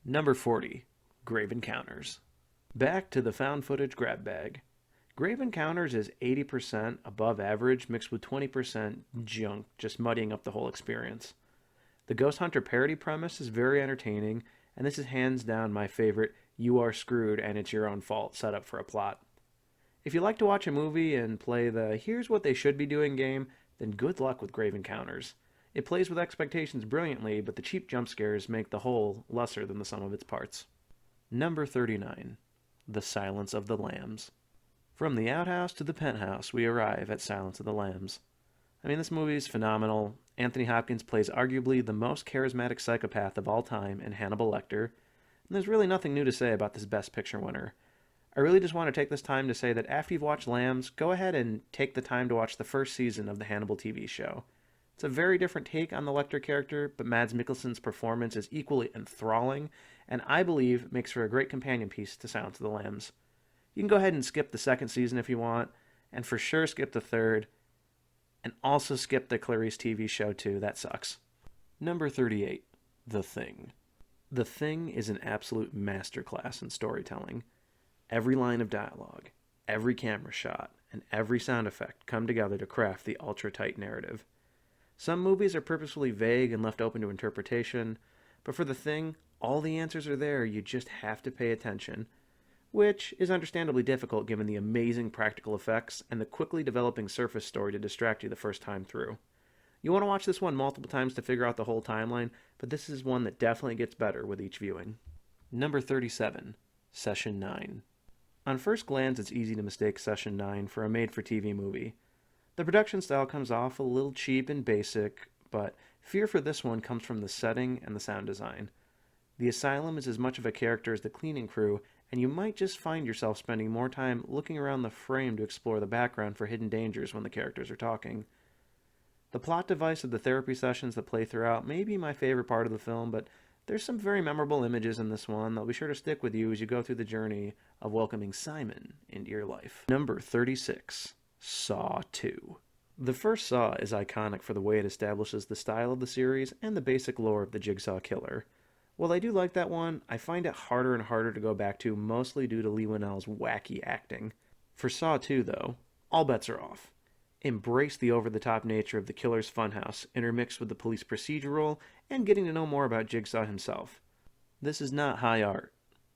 Number 40, Grave Encounters. Back to the found footage grab bag. Grave Encounters is 80% above average mixed with 20% junk, just muddying up the whole experience. The Ghost Hunter parody premise is very entertaining, and this is hands down my favorite you are screwed and it's your own fault setup for a plot. If you like to watch a movie and play the here's what they should be doing game, then good luck with Grave Encounters. It plays with expectations brilliantly, but the cheap jump scares make the whole lesser than the sum of its parts. Number 39, The Silence of the Lambs. From the outhouse to the penthouse, we arrive at Silence of the Lambs. I mean, this movie is phenomenal. Anthony Hopkins plays arguably the most charismatic psychopath of all time in Hannibal Lecter, and there's really nothing new to say about this Best Picture winner. I really just want to take this time to say that after you've watched Lambs, go ahead and take the time to watch the first season of the Hannibal TV show. It's a very different take on the Lecter character, but Mads Mikkelsen's performance is equally enthralling, and I believe makes for a great companion piece to Silence of the Lambs. You can go ahead and skip the second season if you want, and for sure skip the third, and also skip the Clarice TV show too, that sucks. Number 38, The Thing. The Thing is an absolute masterclass in storytelling. Every line of dialogue, every camera shot, and every sound effect come together to craft the ultra-tight narrative. Some movies are purposefully vague and left open to interpretation, but for The Thing, all the answers are there, you just have to pay attention, which is understandably difficult given the amazing practical effects and the quickly developing surface story to distract you the first time through. You want to watch this one multiple times to figure out the whole timeline, but this is one that definitely gets better with each viewing. Number 37, Session 9. On first glance, it's easy to mistake Session 9 for a made-for-TV movie. The production style comes off a little cheap and basic, but fear for this one comes from the setting and the sound design. The asylum is as much of a character as the cleaning crew, and you might just find yourself spending more time looking around the frame to explore the background for hidden dangers when the characters are talking. The plot device of the therapy sessions that play throughout may be my favorite part of the film, but there's some very memorable images in this one that'll be sure to stick with you as you go through the journey of welcoming Simon into your life. Number 36, Saw 2. The first Saw is iconic for the way it establishes the style of the series and the basic lore of the Jigsaw Killer. While I do like that one, I find it harder and harder to go back to, mostly due to Lee Winnell's wacky acting. For Saw 2, though, all bets are off. Embrace the over-the-top nature of the killer's funhouse, intermixed with the police procedural, and getting to know more about Jigsaw himself. This is not high art,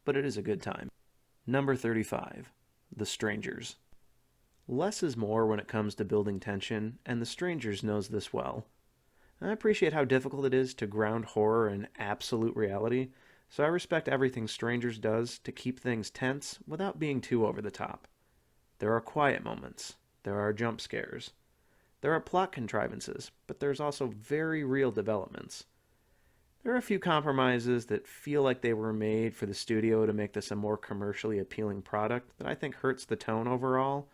but it is a good time. Number 35, The Strangers. Less is more when it comes to building tension, and The Strangers knows this well. I appreciate how difficult it is to ground horror in absolute reality, so I respect everything Strangers does to keep things tense without being too over the top. There are quiet moments. There are jump scares. There are plot contrivances, but there's also very real developments. There are a few compromises that feel like they were made for the studio to make this a more commercially appealing product that I think hurts the tone overall,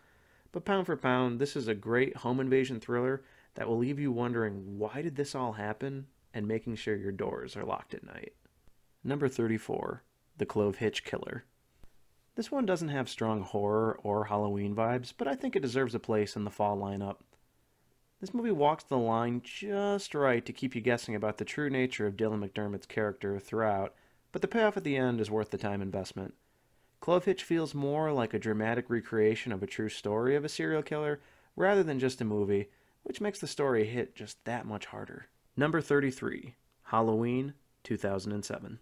but pound for pound, this is a great home invasion thriller that will leave you wondering why did this all happen and making sure your doors are locked at night. Number 34, The Clove Hitch Killer. This one doesn't have strong horror or Halloween vibes, but I think it deserves a place in the fall lineup. This movie walks the line just right to keep you guessing about the true nature of Dylan McDermott's character throughout, but the payoff at the end is worth the time investment. Clove Hitch feels more like a dramatic recreation of a true story of a serial killer rather than just a movie, which makes the story hit just that much harder. Number 33, Halloween, 2007.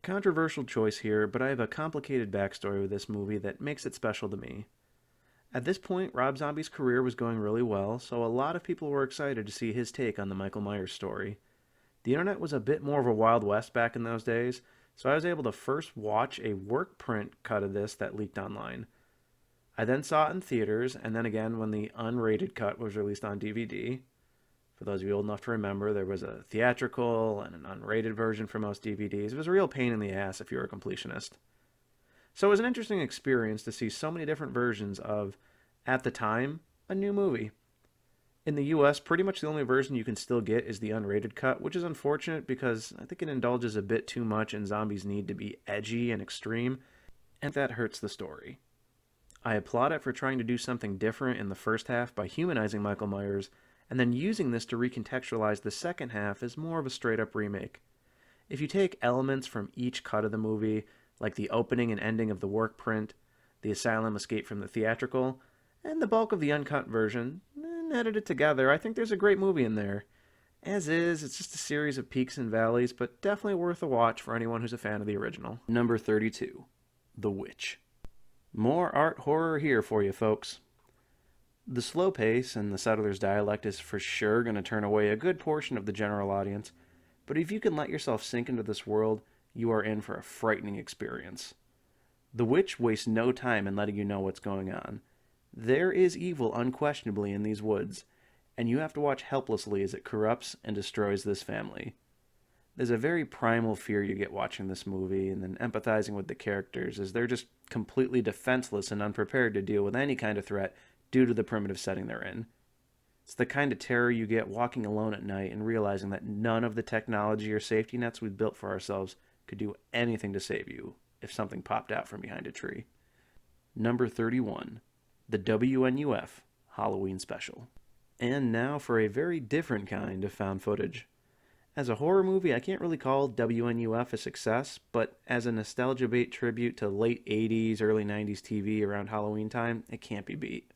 Controversial choice here, but I have a complicated backstory with this movie that makes it special to me. At this point, Rob Zombie's career was going really well, so a lot of people were excited to see his take on the Michael Myers story. The internet was a bit more of a Wild West back in those days, so I was able to first watch a work print cut of this that leaked online. I then saw it in theaters, and then again when the unrated cut was released on DVD. For those of you old enough to remember, there was a theatrical and an unrated version for most DVDs. It was a real pain in the ass if you were a completionist. So it was an interesting experience to see so many different versions of, at the time, a new movie. In the US, pretty much the only version you can still get is the unrated cut, which is unfortunate because I think it indulges a bit too much in zombies' need to be edgy and extreme, and that hurts the story. I applaud it for trying to do something different in the first half by humanizing Michael Myers, and then using this to recontextualize the second half as more of a straight-up remake. If you take elements from each cut of the movie, like the opening and ending of the work print, the asylum escape from the theatrical, and the bulk of the uncut version, and edit it together, I think there's a great movie in there. As is, it's just a series of peaks and valleys, but definitely worth a watch for anyone who's a fan of the original. Number 32, The Witch. More art horror here for you, folks. The slow pace and the settler's dialect is for sure going to turn away a good portion of the general audience, but if you can let yourself sink into this world, you are in for a frightening experience. The Witch wastes no time in letting you know what's going on. There is evil unquestionably in these woods, and you have to watch helplessly as it corrupts and destroys this family. There's a very primal fear you get watching this movie and then empathizing with the characters as they're just completely defenseless and unprepared to deal with any kind of threat due to the primitive setting they're in. It's the kind of terror you get walking alone at night and realizing that none of the technology or safety nets we've built for ourselves could do anything to save you if something popped out from behind a tree. Number 31, the WNUF Halloween Special. And now for a very different kind of found footage. As a horror movie, I can't really call WNUF a success, but as a nostalgia bait tribute to late 80s, early 90s TV around Halloween time, it can't be beat.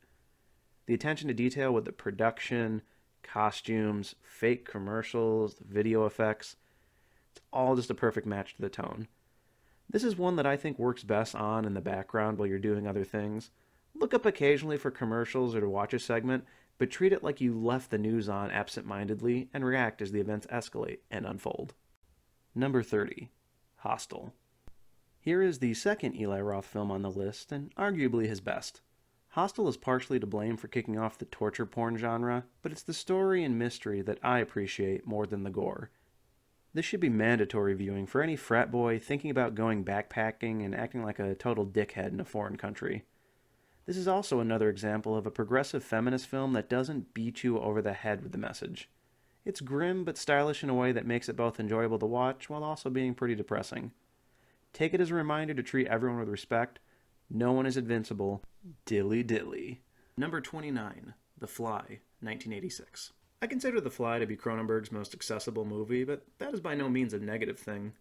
The attention to detail with the production, costumes, fake commercials, video effects, it's all just a perfect match to the tone. This is one that I think works best on in the background while you're doing other things. Look up occasionally for commercials or to watch a segment, but treat it like you left the news on absent-mindedly and react as the events escalate and unfold. Number 30, Hostel. Here is the second Eli Roth film on the list, and arguably his best. Hostel is partially to blame for kicking off the torture porn genre, but it's the story and mystery that I appreciate more than the gore. This should be mandatory viewing for any frat boy thinking about going backpacking and acting like a total dickhead in a foreign country. This is also another example of a progressive feminist film that doesn't beat you over the head with the message. It's grim but stylish in a way that makes it both enjoyable to watch while also being pretty depressing. Take it as a reminder to treat everyone with respect. No one is invincible. Dilly dilly. Number 29, The Fly, 1986. I consider The Fly to be Cronenberg's most accessible movie, but that is by no means a negative thing.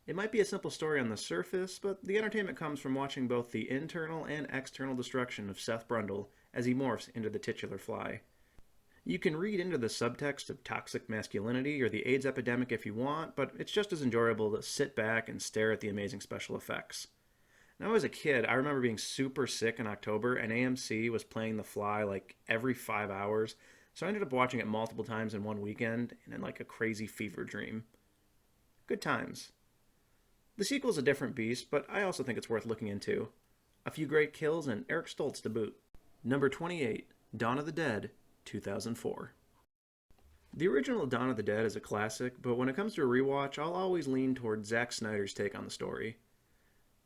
It might be a simple story on the surface, but the entertainment comes from watching both the internal and external destruction of Seth Brundle as he morphs into the titular Fly. You can read into the subtext of toxic masculinity or the AIDS epidemic if you want, but it's just as enjoyable to sit back and stare at the amazing special effects. Now, as a kid, I remember being super sick in October, and AMC was playing The Fly like every 5 hours, so I ended up watching it multiple times in one weekend and in like a crazy fever dream. Good times. The sequel's a different beast, but I also think it's worth looking into. A few great kills and Eric Stoltz to boot. Number 28, Dawn of the Dead, 2004. The original Dawn of the Dead is a classic, but when it comes to a rewatch, I'll always lean toward Zack Snyder's take on the story.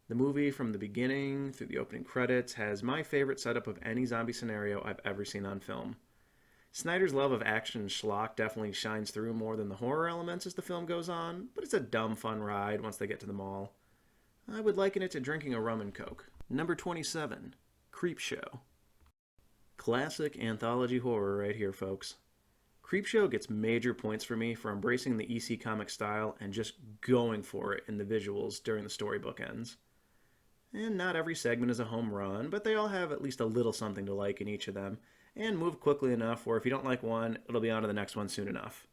The movie, from the beginning through the opening credits, has my favorite setup of any zombie scenario I've ever seen on film. Snyder's love of action and schlock definitely shines through more than the horror elements as the film goes on, but it's a dumb fun ride once they get to the mall. I would liken it to drinking a rum and coke. Number 27, Creepshow. Classic anthology horror right here, folks. Creepshow gets major points for me for embracing the EC comic style and just going for it in the visuals during the storybook ends. And not every segment is a home run, but they all have at least a little something to like in each of them, and move quickly enough where if you don't like one, it'll be on to the next one soon enough.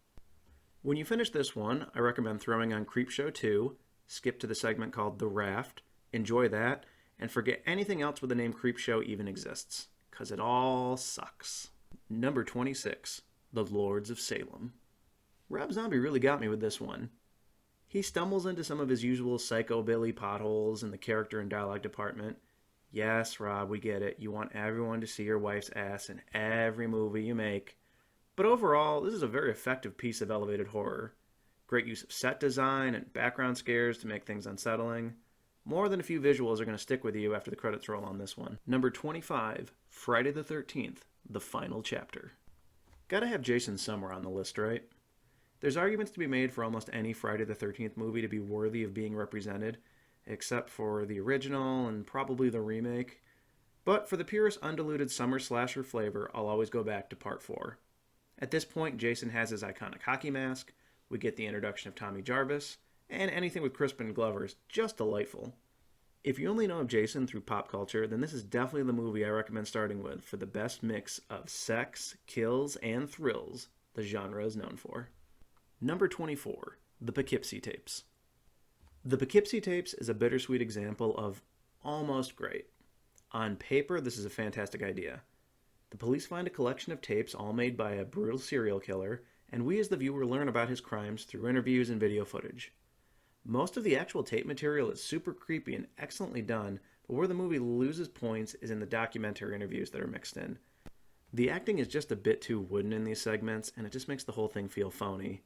When you finish this one, I recommend throwing on Creepshow 2, skip to the segment called The Raft, enjoy that, and forget anything else where the name Creepshow even exists, because it all sucks. Number 26, The Lords of Salem. Rob Zombie really got me with this one. He stumbles into some of his usual psychobilly potholes in the character and dialogue department. Yes, Rob, we get it. You want everyone to see your wife's ass in every movie you make. But overall, this is a very effective piece of elevated horror. Great use of set design and background scares to make things unsettling. More than a few visuals are going to stick with you after the credits roll on this one. Number 25, Friday the 13th, The Final Chapter. Gotta have Jason somewhere on the list, right? There's arguments to be made for almost any Friday the 13th movie to be worthy of being represented, except for the original and probably the remake. But for the purest undiluted summer slasher flavor, I'll always go back to Part 4. At this point, Jason has his iconic hockey mask, we get the introduction of Tommy Jarvis, and anything with Crispin Glover is just delightful. If you only know of Jason through pop culture, then this is definitely the movie I recommend starting with for the best mix of sex, kills, and thrills the genre is known for. Number 24, The Poughkeepsie Tapes. The Poughkeepsie Tapes is a bittersweet example of almost great. On paper, this is a fantastic idea. The police find a collection of tapes all made by a brutal serial killer, and we as the viewer learn about his crimes through interviews and video footage. Most of the actual tape material is super creepy and excellently done, but where the movie loses points is in the documentary interviews that are mixed in. The acting is just a bit too wooden in these segments, and it just makes the whole thing feel phony.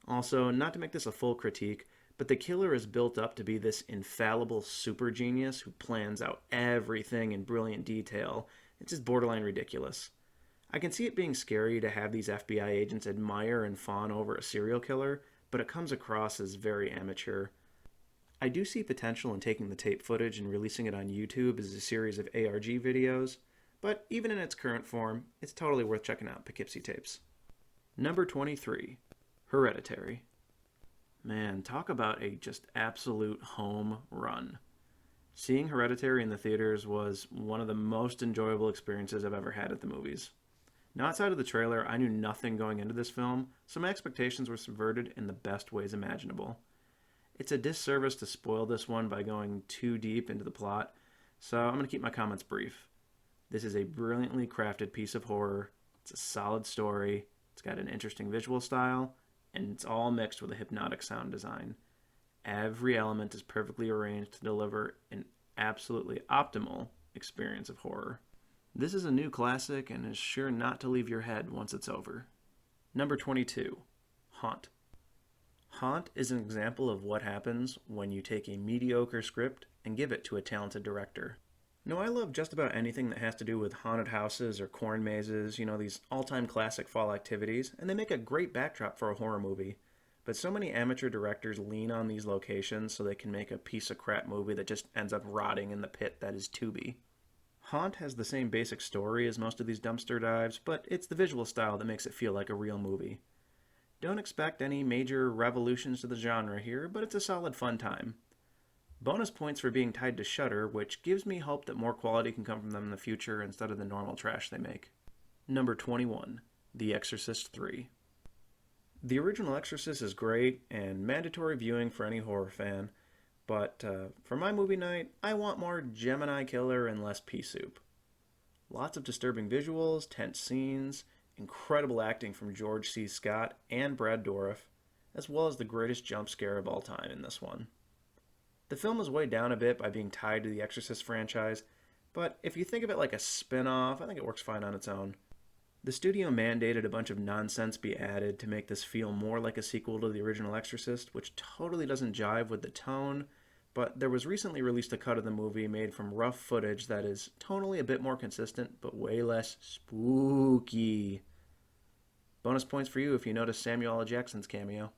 Also, not to make this a full critique, but the killer is built up to be this infallible super genius who plans out everything in brilliant detail. It's just borderline ridiculous. I can see it being scary to have these FBI agents admire and fawn over a serial killer, but it comes across as very amateur. I do see potential in taking the tape footage and releasing it on YouTube as a series of ARG videos, but even in its current form, it's totally worth checking out Poughkeepsie Tapes. Number 23, Hereditary. Man, talk about a just absolute home run. Seeing Hereditary in the theaters was one of the most enjoyable experiences I've ever had at the movies. Now, outside of the trailer, I knew nothing going into this film, so my expectations were subverted in the best ways imaginable. It's a disservice to spoil this one by going too deep into the plot, so I'm going to keep my comments brief. This is a brilliantly crafted piece of horror, it's a solid story, it's got an interesting visual style, and it's all mixed with a hypnotic sound design. Every element is perfectly arranged to deliver an absolutely optimal experience of horror. This is a new classic and is sure not to leave your head once it's over. Number 22, Haunt. Haunt is an example of what happens when you take a mediocre script and give it to a talented director. Now, I love just about anything that has to do with haunted houses or corn mazes, these all-time classic fall activities, and they make a great backdrop for a horror movie. But so many amateur directors lean on these locations so they can make a piece of crap movie that just ends up rotting in the pit that is Tubi. Haunt has the same basic story as most of these dumpster dives, but it's the visual style that makes it feel like a real movie. Don't expect any major revolutions to the genre here, but it's a solid fun time. Bonus points for being tied to Shudder, which gives me hope that more quality can come from them in the future instead of the normal trash they make. Number 21, The Exorcist 3. The original Exorcist is great and mandatory viewing for any horror fan, but for my movie night, I want more Gemini Killer and less pea soup. Lots of disturbing visuals, tense scenes, incredible acting from George C. Scott and Brad Dourif, as well as the greatest jump scare of all time in this one. The film is weighed down a bit by being tied to the Exorcist franchise, but if you think of it like a spin-off, I think it works fine on its own. The studio mandated a bunch of nonsense be added to make this feel more like a sequel to the original Exorcist, which totally doesn't jive with the tone, but there was recently released a cut of the movie made from rough footage that is tonally a bit more consistent, but way less spooky. Bonus points for you if you notice Samuel L. Jackson's cameo.